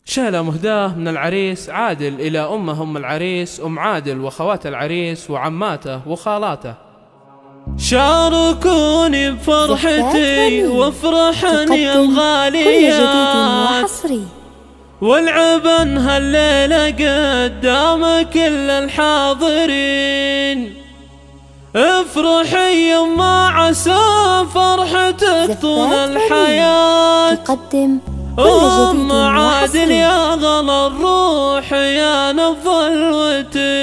شالة مهداة من العريس عادل إلى أم العريس أم عادل وخوات العريس وعماته وخالاته. شاركوني بفرحتي وافرحني الغاليات، والعبن هالليلة قدام كل الحاضرين. افرحي يما عسى فرحتك طول الحياة. أم عادل يا غلا الروح يا نبض الوتين.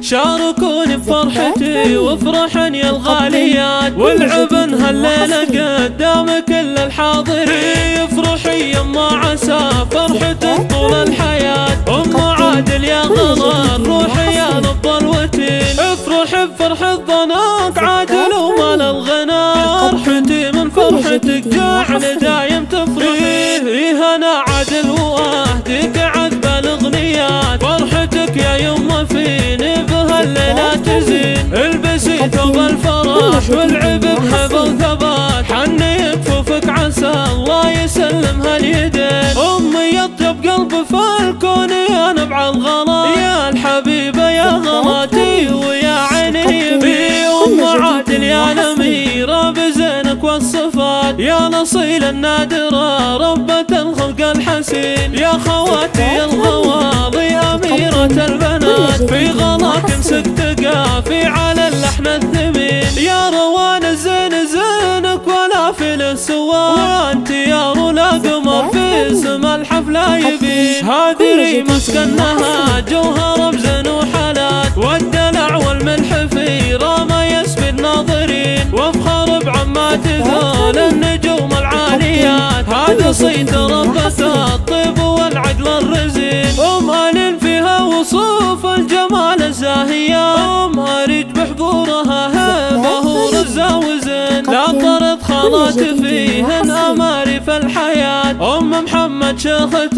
شاركوني بفرحتي وافرحني الغاليات، والعبن هالليلة قدام كل الحاضرين. افرحي يما عسى فرحتك طول الحياة. أم عادل يا غلا الروح يا نبض الوتين. افرحي بفرحة ضناك عادل ومال الغنى. فرحتي من فرحتك جعل دايم تفرحي. هنا عادل واهديك عذب الاغنيات. فرحتك يا يما فيني بهالليلة تزين. البسي ثوب الفرح والعب بهبة وثبات. حني كفوفك عسى الله يسلم هاليدين. امي يطيب قلب في الكون يا نبع الغلا. يا الحبيبة يا غلاتي ويا عيني بي. ام عادل يا نميرة بزينك والصفات. يا نصيل النادرة ربة الخلق الحسين. يا خواتي الغواضي أميرة البنات. في غلاك امسك تقافي على اللحن الثمين. يا روان الزين زينك ولا في السواد. وانت يا رولا قمر في سما الحفلة يبين. هذه مسكنها جوهر بزن وحالات. والدلع والملح في راما يسبي الناظرين. وافخر بعمات ذول النجوم العاليات. هذا صيت ربة الطيب والعقل الرزين. ام آل فيها وصوف الجمال الزاهيات. ام أريج بحضورها هبة ورزة وزين. لا طرد خالات فيهن أماري في الحياة. ام محمد شيخة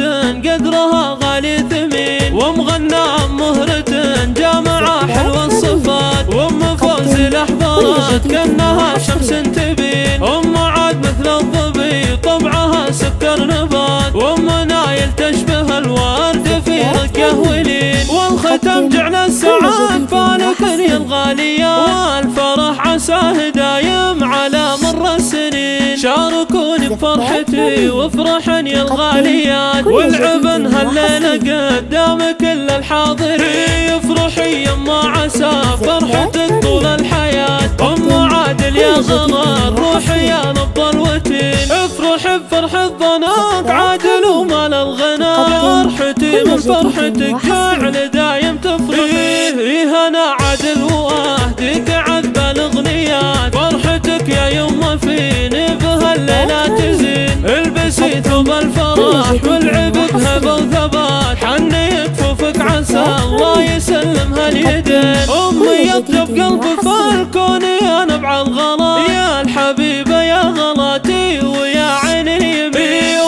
قدرها غالي ثمين. وام غنام مهرة جامعة حلوة الصفات. وام فوزي الأحضرات كأنها شمس تبين. ام عاد مثل الظبي طبعها سكر نبات. وام نايل تشبه الورد في ركه ولين. والختم جعل السعاد فالكني الغالية. والفرح عساه دايم على مر السنين. شاركوني بفرحتي وافرحني الغاليات. والعبن هالليلة قدام كل الحاضرين. افرحي يما عسى فرحتك طول الحياة. ام عادل يا غلا الروح يا نبض الوتين. افرحي بفرحة ضناك عادل ومال الغنى. فرحتي من فرحتك جعل دايم تفرحي. هنا عادل واهديك عذب الاغنيات. فرحتك يا يما فيني بهالليلة تزين. البسي ثوب الفرح والعب بهبة وثبات. حني كفوفك عسى الله يسلم هاليدين. امي يطيب قلب في الكون يا نبع الغلا. يا الحبيبة يا غلاتي ويا عيني بي.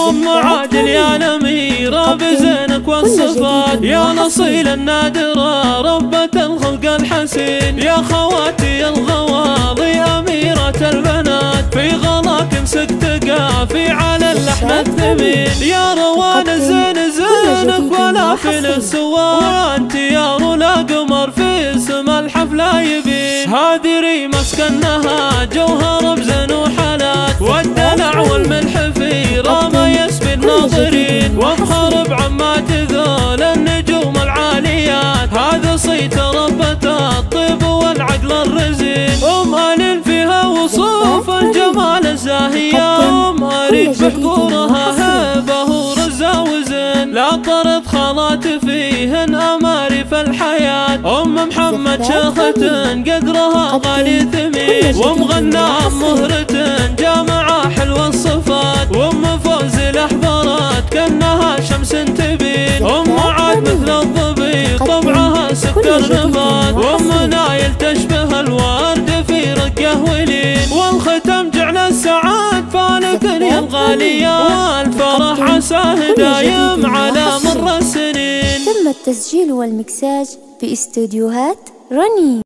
ام عادل يا نميرة بزينك والصفات. يا نصيل النادرة ربة الخلق الحسين. يا خواتي الغواضي أميرة البنات. في غلاك امسك تقافي على اللحن الثمين. يا روان الزين زينك ولا في السواد. وانت يا رولا قمر في سما الحفلة يبين. هذه مسكنها جوهر بزن وحالات. والدلع والملح في راما يسبي الناظرين. وافخر بعمات ذول النجوم العاليات. هذا صيت ربة الطيب والعقل الرزين. ام آل فيها وصوف الجمال الزاهيات. ام أريج بحضورها هبة ورزة وزين. لا طرد خالات فيهن أماري في الحياة. ام محمد شيخة قدرها غالي ثمين. وام غنام مهرة جامعة حلوة الصفات. وام فوزي الأحضرات كأنها شمس تبين. ام عاد مثل الظبي طبعها سكر نبات. وام نايل تشبه الورد في ركه ولين. والختم جعل السعاد فالكني الغالية. والفرح عساه دايم على مر السنين. تم التسجيل والمكساج في استوديوهات رنين.